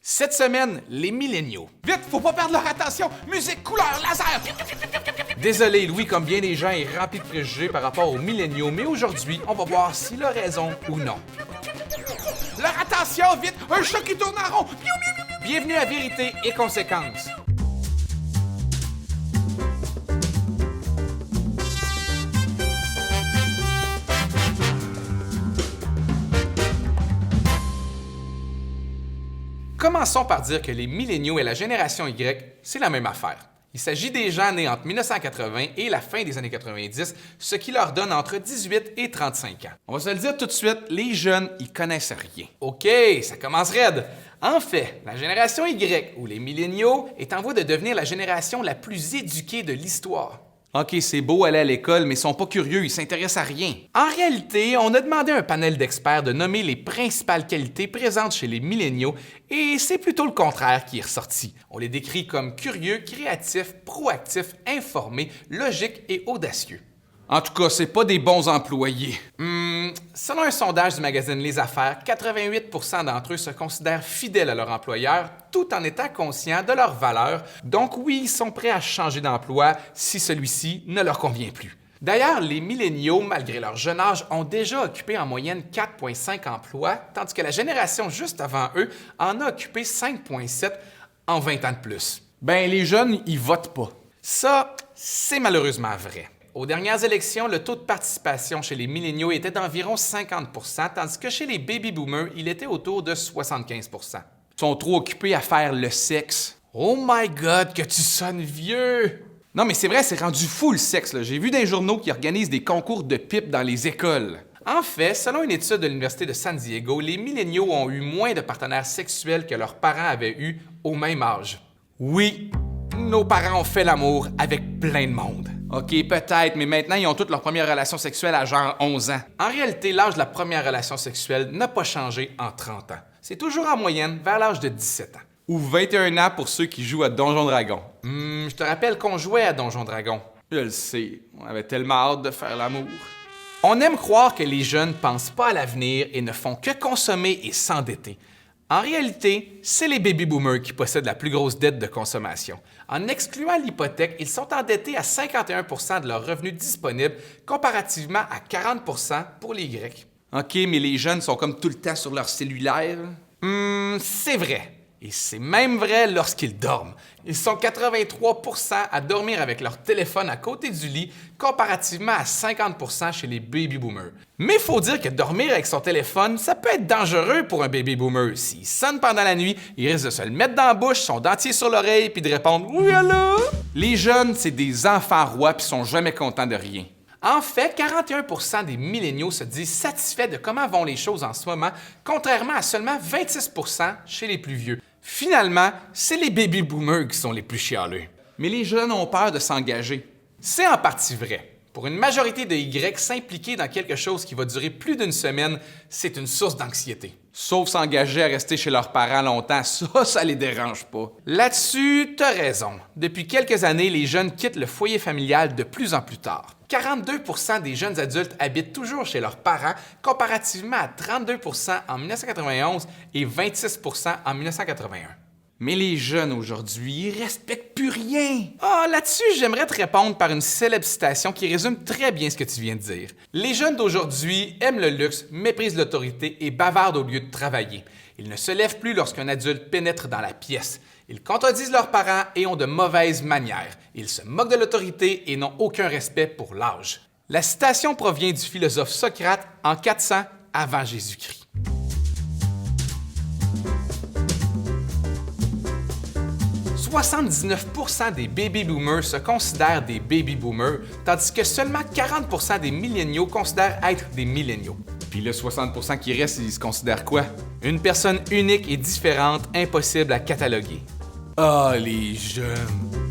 Cette semaine, les milléniaux. Vite, faut pas perdre leur attention! Musique, couleur, laser! Désolé, Louis, comme bien des gens, est rempli de préjugés par rapport aux milléniaux, mais aujourd'hui, on va voir s'il a raison ou non. Leur attention, vite! Un chat qui tourne en rond! Bienvenue à Vérité et Conséquences. Commençons par dire que les milléniaux et la génération Y, c'est la même affaire. Il s'agit des gens nés entre 1980 et la fin des années 90, ce qui leur donne entre 18 et 35 ans. On va se le dire tout de suite, les jeunes, ils connaissent rien. OK, ça commence raide. En fait, la génération Y, ou les milléniaux, est en voie de devenir la génération la plus éduquée de l'histoire. OK, c'est beau aller à l'école, mais ils sont pas curieux, ils s'intéressent à rien. En réalité, on a demandé à un panel d'experts de nommer les principales qualités présentes chez les milléniaux et c'est plutôt le contraire qui est ressorti. On les décrit comme curieux, créatifs, proactifs, informés, logiques et audacieux. En tout cas, c'est pas des bons employés. Selon un sondage du magazine Les Affaires, 88% d'entre eux se considèrent fidèles à leur employeur tout en étant conscients de leurs valeurs. Donc oui, ils sont prêts à changer d'emploi si celui-ci ne leur convient plus. D'ailleurs, les milléniaux, malgré leur jeune âge, ont déjà occupé en moyenne 4,5 emplois, tandis que la génération juste avant eux en a occupé 5,7 en 20 ans de plus. Ben, les jeunes, ils votent pas. Ça, c'est malheureusement vrai. Aux dernières élections, le taux de participation chez les milléniaux était d'environ 50 % tandis que chez les baby-boomers, il était autour de 75 %. Ils sont trop occupés à faire le sexe. Oh my God, que tu sonnes vieux! Non, mais c'est vrai, c'est rendu fou le sexe, là. J'ai vu des journaux qui organisent des concours de pipes dans les écoles. En fait, selon une étude de l'Université de San Diego, les milléniaux ont eu moins de partenaires sexuels que leurs parents avaient eu au même âge. Oui, nos parents ont fait l'amour avec plein de monde. OK, peut-être, mais maintenant, ils ont toutes leur première relation sexuelle à genre 11 ans. En réalité, l'âge de la première relation sexuelle n'a pas changé en 30 ans. C'est toujours en moyenne vers l'âge de 17 ans. Ou 21 ans pour ceux qui jouent à Donjon Dragon. Je te rappelle qu'on jouait à Donjon Dragon. Je le sais, on avait tellement hâte de faire l'amour. On aime croire que les jeunes pensent pas à l'avenir et ne font que consommer et s'endetter. En réalité, c'est les baby-boomers qui possèdent la plus grosse dette de consommation. En excluant l'hypothèque, ils sont endettés à 51 % de leurs revenus disponibles, comparativement à 40 % pour les Y. OK, mais les jeunes sont comme tout le temps sur leur cellulaire. C'est vrai. Et c'est même vrai lorsqu'ils dorment. Ils sont 83 % à dormir avec leur téléphone à côté du lit, comparativement à 50 % chez les baby-boomers. Mais il faut dire que dormir avec son téléphone, ça peut être dangereux pour un baby-boomer. S'il sonne pendant la nuit, il risque de se le mettre dans la bouche, son dentier sur l'oreille, puis de répondre « Oui, allô? » Les jeunes, c'est des enfants rois puis sont jamais contents de rien. En fait, 41 % des milléniaux se disent satisfaits de comment vont les choses en ce moment, contrairement à seulement 26 % chez les plus vieux. Finalement, c'est les baby-boomers qui sont les plus chialeux. Mais les jeunes ont peur de s'engager. C'est en partie vrai. Pour une majorité de Y, s'impliquer dans quelque chose qui va durer plus d'une semaine, c'est une source d'anxiété. Sauf s'engager à rester chez leurs parents longtemps, ça les dérange pas. Là-dessus, t'as raison. Depuis quelques années, les jeunes quittent le foyer familial de plus en plus tard. 42 % des jeunes adultes habitent toujours chez leurs parents, comparativement à 32 % en 1991 et 26 % en 1981. Mais les jeunes aujourd'hui, ils respectent plus rien. Là-dessus, j'aimerais te répondre par une célèbre citation qui résume très bien ce que tu viens de dire. Les jeunes d'aujourd'hui aiment le luxe, méprisent l'autorité et bavardent au lieu de travailler. Ils ne se lèvent plus lorsqu'un adulte pénètre dans la pièce. Ils contredisent leurs parents et ont de mauvaises manières. Ils se moquent de l'autorité et n'ont aucun respect pour l'âge. La citation provient du philosophe Socrate en 400 avant Jésus-Christ. « 79 % des baby-boomers se considèrent des baby-boomers, tandis que seulement 40 % des milléniaux considèrent être des milléniaux. Puis le 60 % qui reste, ils se considèrent quoi? Une personne unique et différente, impossible à cataloguer. Les jeunes!